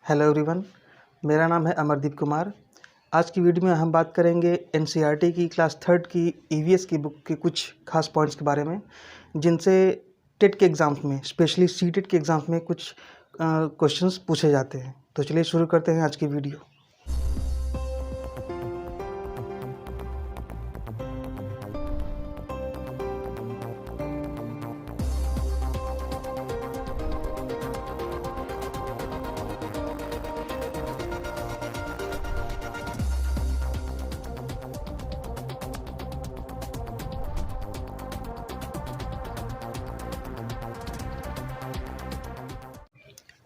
Hello everyone, मेरा नाम है अमरदीप कुमार। आज की वीडियो में हम बात करेंगे एनसीईआरटी की क्लास थर्ड की ईवीएस की बुक के कुछ खास पॉइंट्स के बारे में, जिनसे टेट के एग्ज़ाम्स में, स्पेशली सीटेट के एग्ज़ाम्स में कुछ क्वेश्चंस पूछे जाते हैं। तो चलिए शुरू करते हैं आज की वीडियो।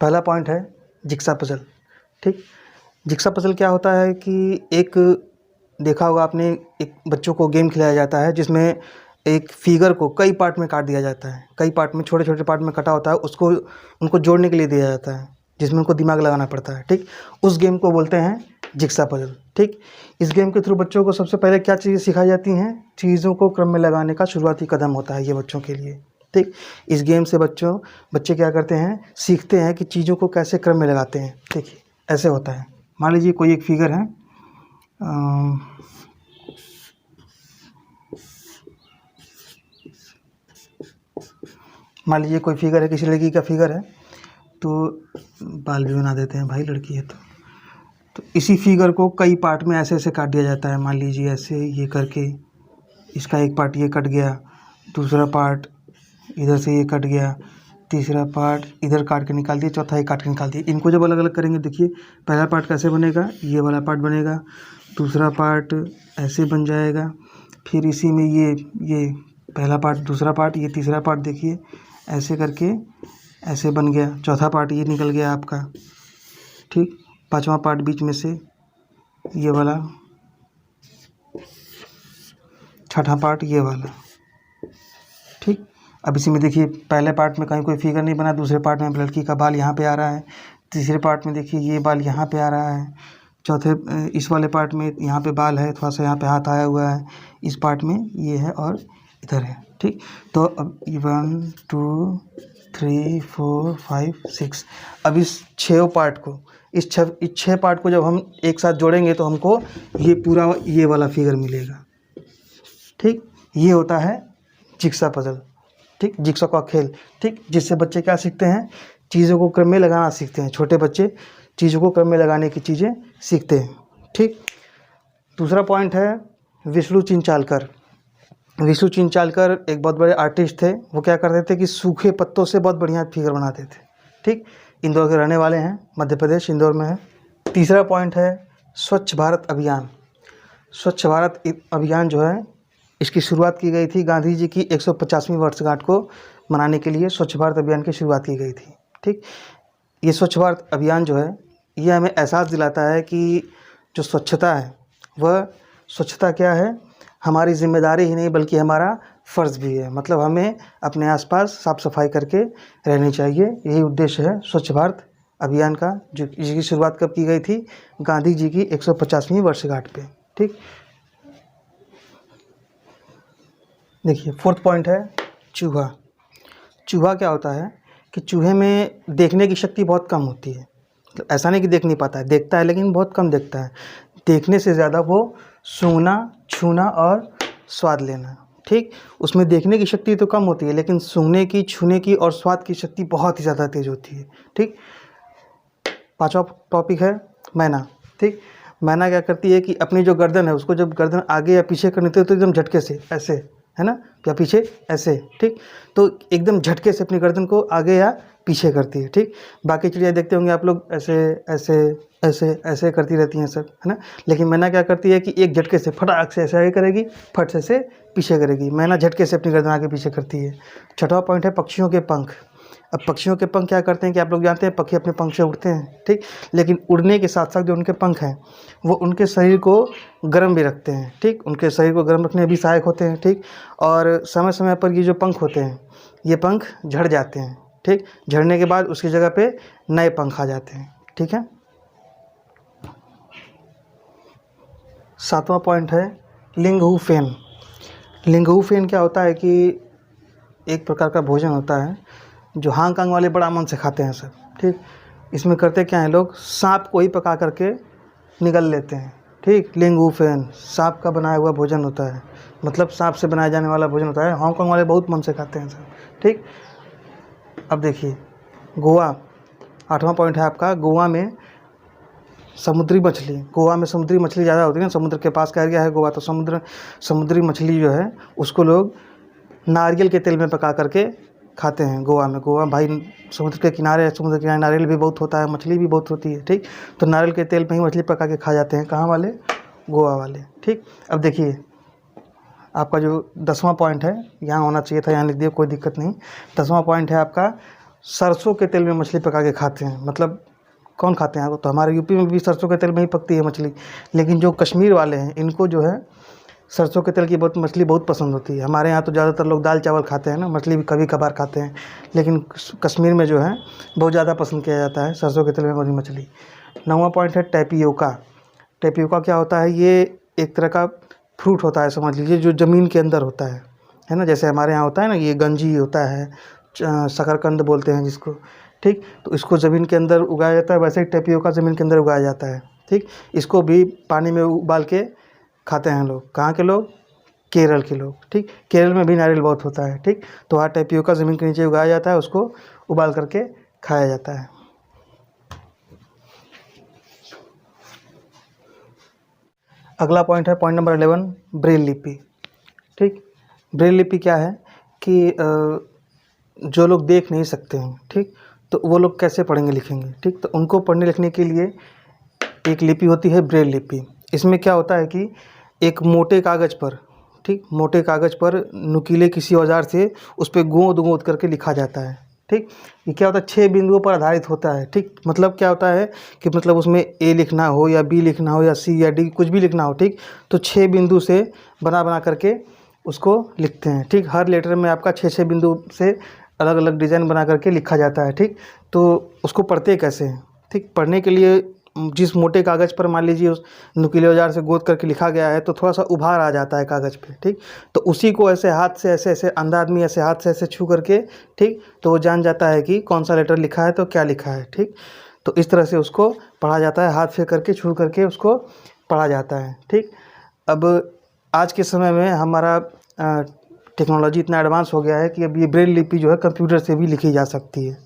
पहला पॉइंट है जिक्सा पजल। ठीक, जिक्सा पजल क्या होता है कि एक देखा होगा आपने, एक बच्चों को गेम खिलाया जाता है जिसमें एक फिगर को कई पार्ट में काट दिया जाता है, कई पार्ट में, छोटे छोटे पार्ट में कटा होता है, उसको उनको जोड़ने के लिए दिया जाता है, जिसमें उनको दिमाग लगाना पड़ता है। ठीक, उस गेम को बोलते हैं जिक्सा पजल। ठीक, इस गेम के थ्रू बच्चों को सबसे पहले क्या चीज़ें सिखाई जाती हैं? चीज़ों को क्रम में लगाने का शुरुआती कदम होता है ये बच्चों के लिए। ठीक, इस गेम से बच्चे क्या करते हैं, सीखते हैं कि चीज़ों को कैसे क्रम में लगाते हैं। देखिए ऐसे होता है, मान लीजिए कोई एक फिगर है, मान लीजिए कोई फिगर है, किसी लड़की का फिगर है, तो बाल भी बना देते हैं भाई, लड़की है तो इसी फिगर को कई पार्ट में ऐसे ऐसे काट दिया जाता है। मान लीजिए ऐसे ये करके इसका एक पार्ट ये कट गया, दूसरा पार्ट इधर से ये कट गया, तीसरा पार्ट इधर काट के निकाल दिया, चौथा ये काट के निकाल दिया। इनको जब अलग अलग करेंगे, देखिए पहला पार्ट कैसे बनेगा, ये वाला पार्ट बनेगा, दूसरा पार्ट ऐसे बन जाएगा, फिर इसी में ये पहला पार्ट, दूसरा पार्ट, ये तीसरा पार्ट, देखिए ऐसे करके ऐसे बन गया, चौथा पार्ट ये निकल गया आपका। ठीक, पांचवा पार्ट बीच में से ये वाला, छठा पार्ट ये वाला। ठीक, अब इसी में देखिए पहले पार्ट में कहीं कोई फिगर नहीं बना, दूसरे पार्ट में लड़की का बाल यहाँ पे आ रहा है, तीसरे पार्ट में देखिए ये बाल यहाँ पे आ रहा है, चौथे इस वाले पार्ट में यहाँ पे बाल है, थोड़ा सा यहाँ पे हाथ आया हुआ है, इस पार्ट में ये है और इधर है। ठीक, तो अब 1 2 3 4 5 6, अब इस छः पार्ट को, इस छः पार्ट को जब हम एक साथ जोड़ेंगे तो हमको ये पूरा ये वाला फिगर मिलेगा। ठीक, ये होता है जिक्सा पजल। ठीक, जिक्सा का खेल। ठीक, जिससे बच्चे क्या सीखते हैं, चीज़ों को क्रम में लगाना सीखते हैं। छोटे बच्चे चीज़ों को क्रम में लगाने की चीज़ें सीखते हैं। ठीक, दूसरा पॉइंट है विष्णु चिंचालकर। विष्णु चिंचालकर एक बहुत बड़े आर्टिस्ट थे। वो क्या करते थे कि सूखे पत्तों से बहुत बढ़िया फिगर बनाते थे। ठीक, इंदौर के रहने वाले हैं, मध्य प्रदेश, इंदौर में है। तीसरा पॉइंट है स्वच्छ भारत अभियान। स्वच्छ भारत अभियान जो है, इसकी शुरुआत की गई थी गांधी जी की 150वीं वर्षगांठ को मनाने के लिए स्वच्छ भारत अभियान की शुरुआत की गई थी। ठीक, ये स्वच्छ भारत अभियान जो है, ये हमें एहसास दिलाता है कि जो स्वच्छता है, वह स्वच्छता क्या है, हमारी जिम्मेदारी ही नहीं बल्कि हमारा फ़र्ज़ भी है। मतलब हमें अपने आसपास साफ़ सफाई करके रहनी चाहिए। यही उद्देश्य है स्वच्छ भारत अभियान का, जो इसकी शुरुआत कब की गई थी, गांधी जी की 150वीं वर्षगांठ पे। ठीक, देखिए फोर्थ पॉइंट है चूहा। चूहा क्या होता है कि चूहे में देखने की शक्ति बहुत कम होती है। मतलब ऐसा नहीं कि देख नहीं पाता है, देखता है लेकिन बहुत कम देखता है। देखने से ज़्यादा वो सूंघना, छूना और स्वाद लेना। ठीक, उसमें देखने की शक्ति तो कम होती है, लेकिन सूंघने की, छूने की और स्वाद की शक्ति बहुत ही ज़्यादा तेज़ होती है। ठीक, पांचवा टॉपिक है मैना। ठीक, मैना क्या करती है कि अपनी जो गर्दन है, उसको जब गर्दन आगे या पीछे करनी होती है तो एकदम झटके से ऐसे, है ना, या पीछे ऐसे। ठीक, तो एकदम झटके से अपनी गर्दन को आगे या पीछे करती है। ठीक, बाकी चिड़िया देखते होंगे आप लोग, ऐसे ऐसे ऐसे ऐसे करती रहती हैं सब, है ना, लेकिन मैना क्या करती है कि एक झटके से फटाक से ऐसे आगे करेगी, फट से पीछे करेगी। मैना झटके से अपनी गर्दन आगे पीछे करती है। छठवां पॉइंट है पक्षियों के पंख। अब पक्षियों के पंख क्या करते हैं कि आप लोग जानते हैं, पक्षी अपने पंख से उड़ते हैं। ठीक, लेकिन उड़ने के साथ साथ जो उनके पंख हैं, वो उनके शरीर को गर्म भी रखते हैं। ठीक, उनके शरीर को गर्म रखने में भी सहायक होते हैं। ठीक, और समय समय पर ये जो पंख होते हैं, ये पंख झड़ जाते हैं। ठीक, झड़ने के बाद उसकी जगह पे नए पंख आ जाते हैं। ठीक है, सातवां पॉइंट है लिंगहू फेन। लिंगहू फेन क्या होता है कि एक प्रकार का भोजन होता है जो हांगकांग वाले बड़ा मन से खाते हैं सब। ठीक, इसमें करते क्या है लोग, सांप को ही पका करके निगल लेते हैं, ठीक। लिंगूफेन सांप का बनाया हुआ भोजन होता है, मतलब सांप से बनाया जाने वाला भोजन होता है। हांगकांग वाले बहुत मन से खाते हैं सर, ठीक। अब देखिए गोवा, 8वां पॉइंट है आपका, गोवा में समुद्री मछली, गोवा में समुद्री मछली ज़्यादा होती है ना, समुद्र के पास का एरिया है गोवा, तो समुद्री मछली जो है उसको लोग नारियल के तेल में पका करके खाते हैं गोवा में। गोवा भाई समुद्र के किनारे है, समुद्र के किनारे नारियल भी बहुत होता है, मछली भी बहुत होती है, ठीक। तो नारियल के तेल में ही मछली पका के खा जाते हैं, कहाँ वाले, गोवा वाले, ठीक। अब देखिए आपका जो 10वां पॉइंट है, यहाँ होना चाहिए था, यहाँ लिख दिया, कोई दिक्कत नहीं। 10वां पॉइंट है आपका, सरसों के तेल में मछली पका के खाते हैं। मतलब कौन खाते हैं, तो हमारे यूपी में भी सरसों के तेल में ही पकती है मछली, लेकिन जो कश्मीर वाले हैं इनको जो है सरसों के तेल की मछली बहुत पसंद होती है। हमारे यहाँ तो ज़्यादातर लोग दाल चावल खाते हैं ना, मछली भी कभी कभार खाते हैं, लेकिन कश्मीर में जो है बहुत ज़्यादा पसंद किया जाता है सरसों के तेल में बनी मछली। 9वां पॉइंट है टैपियोका। टैपियोका क्या होता है, ये एक तरह का फ्रूट होता है, समझ लीजिए, जो ज़मीन के अंदर होता है ना। जैसे हमारे यहाँ होता है ना, ये गंजी होता है, शकरकंद बोलते हैं जिसको, ठीक। तो इसको ज़मीन के अंदर उगाया जाता है, वैसे ही टैपियोका ज़मीन के अंदर उगाया जाता है, ठीक। इसको भी पानी में उबाल के खाते हैं लोग। कहाँ के लोग, केरल के लोग, ठीक। केरल में भी नारियल बहुत होता है, ठीक। तो वहाँ टैपियोका ज़मीन के नीचे उगाया जाता है, उसको उबाल करके खाया जाता है। अगला पॉइंट है पॉइंट नंबर 11, ब्रेल लिपि, ठीक। ब्रेल लिपि क्या है कि जो लोग देख नहीं सकते हैं, ठीक, तो वो लोग कैसे पढ़ेंगे लिखेंगे, ठीक। तो उनको पढ़ने लिखने के लिए एक लिपि होती है ब्रेल लिपि। इसमें क्या होता है कि एक मोटे कागज़ पर, ठीक, मोटे कागज़ पर नुकीले किसी औजार से उस पर गोंद गोंद करके लिखा जाता है, ठीक। ये क्या होता है, 6 बिंदुओं पर आधारित होता है, ठीक। मतलब क्या होता है कि मतलब उसमें ए लिखना हो या बी लिखना हो या सी या डी कुछ भी लिखना हो, ठीक, तो 6 बिंदु से बना बना करके उसको लिखते हैं, ठीक। हर लेटर में आपका 6 बिंदु से अलग अलग डिज़ाइन बना करके लिखा जाता है, ठीक। तो उसको पढ़ते कैसे हैं, ठीक। पढ़ने के लिए जिस मोटे कागज़ पर मान लीजिए उस नुकीले औजार से गोद करके लिखा गया है, तो थोड़ा सा उभार आ जाता है कागज़ पे, ठीक। तो उसी को ऐसे हाथ से ऐसे ऐसे अंधा आदमी ऐसे हाथ से ऐसे छू करके, ठीक, तो वो जान जाता है कि कौन सा लेटर लिखा है तो क्या लिखा है, ठीक। तो इस तरह से उसको पढ़ा जाता है, हाथ से करके छू करके उसको पढ़ा जाता है, ठीक। अब आज के समय में हमारा टेक्नोलॉजी इतना एडवांस हो गया है कि अब ये ब्रेल लिपि जो है कंप्यूटर से भी लिखी जा सकती है,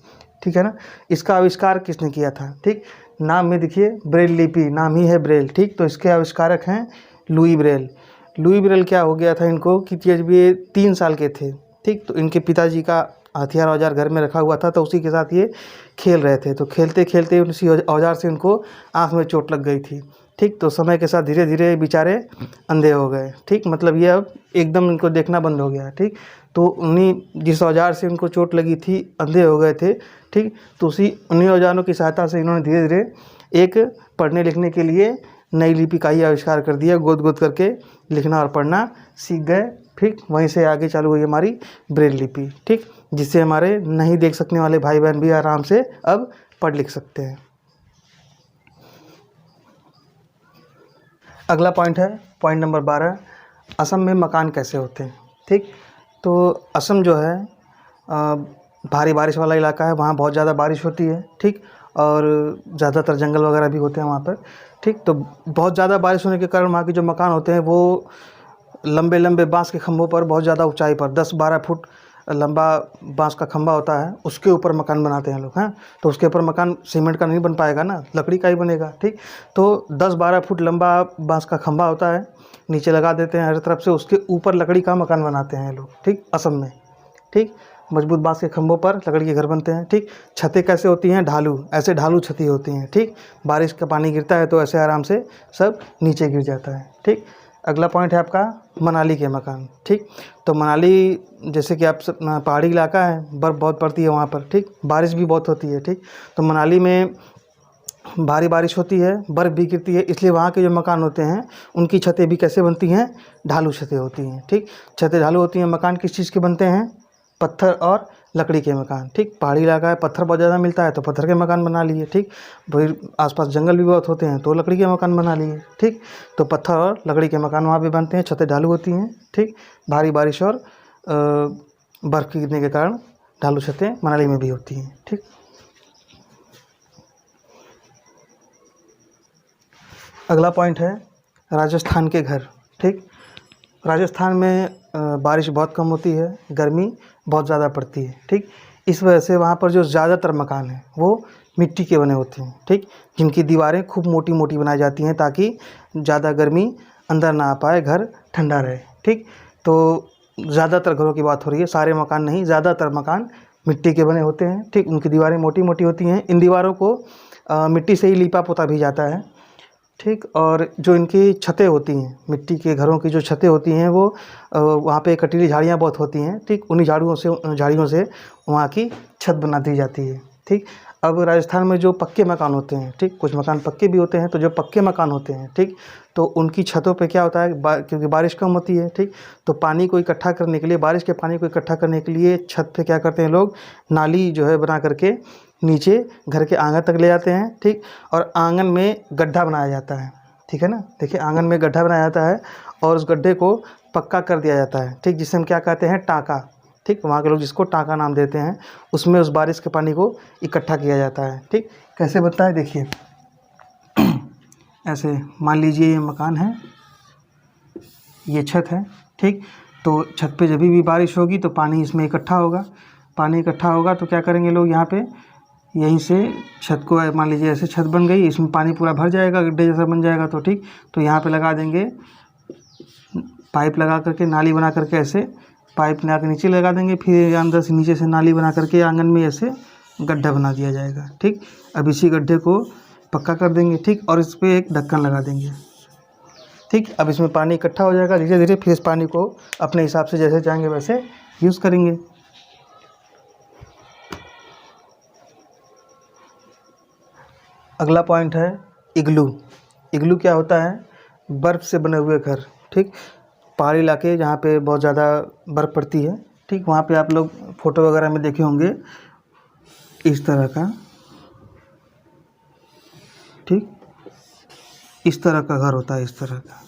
ठीक है ना। इसका आविष्कार किसने किया था, ठीक। नाम में देखिए ब्रेल लिपि, नाम ही है ब्रेल, ठीक। तो इसके आविष्कारक हैं लुई ब्रेल। लुई ब्रेल क्या हो गया था इनको कि जब ये 3 साल के थे, ठीक, तो इनके पिताजी का हथियार औजार घर में रखा हुआ था, तो उसी के साथ ये खेल रहे थे। तो खेलते खेलते उसी औजार से इनको आँख में चोट लग गई थी, ठीक। तो समय के साथ धीरे धीरे बेचारे अंधे हो गए, ठीक। मतलब ये अब एकदम इनको देखना बंद हो गया, ठीक। तो उन्हीं जिस औजार से इनको चोट लगी थी अंधे हो गए थे, ठीक। तो उन्हीं औजारों की सहायता से इन्होंने धीरे धीरे एक पढ़ने लिखने के लिए नई लिपि का ही आविष्कार कर दिया, गोद गोद करके लिखना और पढ़ना सीख गए, ठीक। वहीं से आगे चालू हुई हमारी ब्रेल लिपि, ठीक, जिससे हमारे नहीं देख सकने वाले भाई बहन भी आराम से अब पढ़ लिख सकते हैं। अगला पॉइंट है पॉइंट नंबर 12, असम में मकान कैसे होते हैं, ठीक। तो असम जो है भारी बारिश वाला इलाका है, वहाँ बहुत ज़्यादा बारिश होती है, ठीक। और ज़्यादातर जंगल वगैरह भी होते हैं वहाँ पर, ठीक। तो बहुत ज़्यादा बारिश होने के कारण वहाँ के जो मकान होते हैं वो लंबे लंबे बांस के खंभों पर बहुत ज़्यादा ऊंचाई पर 10-12 फुट लंबा बांस का खंभा होता है, उसके ऊपर मकान बनाते हैं लोग, हैं। तो उसके ऊपर मकान सीमेंट का नहीं बन पाएगा ना, लकड़ी का ही बनेगा, ठीक। तो 10-12 फुट लंबा बांस का खंभा होता है, नीचे लगा देते हैं हर तरफ से, उसके ऊपर लकड़ी का मकान बनाते हैं लोग, ठीक, असम में, ठीक। मजबूत बांस के खंभों पर लकड़ी के घर बनते हैं, ठीक। छतें कैसे होती हैं, ढालू, ऐसे ढालू छतें होती हैं, ठीक। बारिश का पानी गिरता है तो ऐसे आराम से सब नीचे गिर जाता है, ठीक। अगला पॉइंट है आपका मनाली के मकान, ठीक। तो मनाली जैसे कि आप पहाड़ी इलाका है, बर्फ़ बहुत पड़ती है वहाँ पर, ठीक, बारिश भी बहुत होती है, ठीक। तो मनाली में भारी बारिश होती है, बर्फ़ भी गिरती है, इसलिए वहाँ के जो मकान होते हैं उनकी छतें भी कैसे बनती हैं, ढालू छतें होती हैं, ठीक। छतें ढालू होती हैं। मकान किस चीज़ के बनते हैं, पत्थर और लकड़ी के मकान, ठीक। पहाड़ी इलाका है, पत्थर बहुत ज़्यादा मिलता है तो पत्थर के मकान बना लिए, ठीक। फिर आसपास जंगल भी बहुत होते हैं तो लकड़ी के मकान बना लिए, ठीक। तो पत्थर और लकड़ी के मकान वहाँ पे बनते हैं, छतें ढालू होती हैं, ठीक। भारी बारिश और बर्फ़ गिरने के कारण ढालू छतें मनाली में भी होती हैं, ठीक। अगला पॉइंट है राजस्थान के घर। ठीक, राजस्थान में बारिश बहुत कम होती है, गर्मी बहुत ज़्यादा पड़ती है। ठीक, इस वजह से वहाँ पर जो ज़्यादातर मकान हैं वो मिट्टी के बने होते हैं। ठीक, जिनकी दीवारें खूब मोटी मोटी बनाई जाती हैं ताकि ज़्यादा गर्मी अंदर ना आ पाए, घर ठंडा रहे। ठीक, तो ज़्यादातर घरों की बात हो रही है, सारे मकान नहीं, ज़्यादातर मकान मिट्टी के बने होते हैं। ठीक, उनकी दीवारें मोटी मोटी होती हैं। इन दीवारों को मिट्टी से ही लीपा पोता भी जाता है। ठीक, और जो इनकी छतें होती हैं, मिट्टी के घरों की जो छतें होती हैं वो वहाँ पे कटीली झाड़ियाँ बहुत होती हैं। ठीक, उन्हीं झाड़ियों से वहाँ की छत बना दी जाती है। ठीक, अब राजस्थान में जो पक्के मकान होते हैं, ठीक, कुछ मकान पक्के भी होते हैं, तो जो पक्के मकान होते हैं, ठीक, तो उनकी छतों पे क्या होता है, क्योंकि बारिश कम होती है, ठीक, तो पानी को इकट्ठा करने के लिए, बारिश के पानी को इकट्ठा करने के लिए छत पे क्या करते हैं लोग, नाली जो है बना करके नीचे घर के आंगन तक ले जाते हैं। ठीक, और आंगन में गड्ढा बनाया जाता है। ठीक है ना, देखिए आंगन में गड्ढा बनाया जाता है और उस गड्ढे को पक्का कर दिया जाता है। ठीक, जिसे हम क्या कहते हैं, टाँका। ठीक, वहाँ के लोग जिसको टाँका नाम देते हैं, उसमें उस बारिश के पानी को इकट्ठा किया जाता है। ठीक, कैसे बनता है देखिए, ऐसे मान लीजिए ये मकान है, ये छत है। ठीक, तो छत पे जब भी बारिश होगी तो पानी इसमें इकट्ठा होगा। पानी इकट्ठा होगा तो क्या करेंगे लोग, यहाँ पे यहीं से छत को, मान लीजिए ऐसे छत बन गई, इसमें पानी पूरा भर जाएगा, गड्ढे जैसा बन जाएगा। तो ठीक, तो यहाँ पे लगा देंगे पाइप, लगा करके नाली बना करके, ऐसे पाइप लगा के नीचे लगा देंगे, फिर अंदर से नीचे से नाली बना करके आंगन में ऐसे गड्ढा बना दिया जाएगा। ठीक, अब इसी गड्ढे को पक्का कर देंगे। ठीक, और इस पर एक ढक्कन लगा देंगे। ठीक, अब इसमें पानी इकट्ठा हो जाएगा धीरे धीरे, फिर इस पानी को अपने हिसाब से जैसे चाहेंगे वैसे यूज़ करेंगे। अगला पॉइंट है इग्लू। इग्लू क्या होता है, बर्फ़ से बने हुए घर। ठीक, पहाड़ी इलाके जहाँ पे बहुत ज़्यादा बर्फ़ पड़ती है, ठीक, वहाँ पे आप लोग फ़ोटो वगैरह में देखे होंगे, इस तरह का, ठीक, इस तरह का घर होता है, इस तरह का,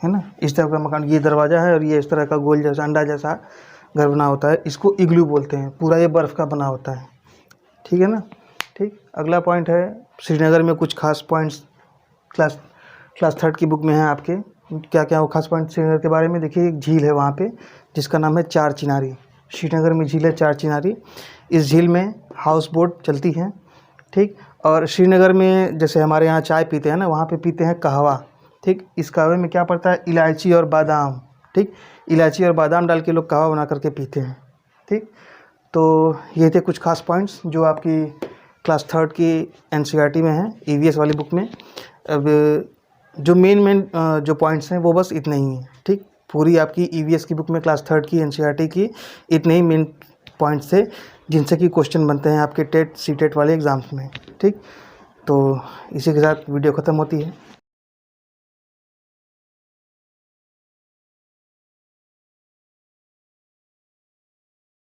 है ना, इस तरह का मकान। ये दरवाज़ा है और ये इस तरह का गोल जैसा अंडा जैसा घर बना होता है, इसको इग्लू बोलते हैं। पूरा ये बर्फ़ का बना होता है। ठीक है ना। ठीक, अगला पॉइंट है श्रीनगर में कुछ खास पॉइंट्स क्लास थर्ड की बुक में है आपके। क्या क्या वो खास पॉइंट श्रीनगर के बारे में, देखिए एक झील है वहाँ पे जिसका नाम है चार चिनारी। श्रीनगर में झील है चार चिनारी। इस झील में हाउस बोट चलती हैं। ठीक, और श्रीनगर में जैसे हमारे यहाँ चाय पीते हैं ना, वहाँ पे पीते हैं कहवा। ठीक, इस कहवे में क्या पड़ता है, इलायची और बादाम। ठीक, इलायची और बादाम डाल के लोग कहवा बना करके पीते हैं। ठीक, तो ये थे कुछ खास पॉइंट्स जो आपकी क्लास थर्ड की एनसीईआरटी में है, ईवीएस वाली बुक में। अब जो मेन जो पॉइंट्स हैं वो बस इतने ही हैं। ठीक, पूरी आपकी ईवीएस की बुक में क्लास थर्ड की एनसीईआरटी की इतने ही मेन पॉइंट्स थे जिनसे कि क्वेश्चन बनते हैं आपके टेट सीटेट वाले एग्ज़ाम्स में। ठीक, तो इसी के साथ वीडियो ख़त्म होती है।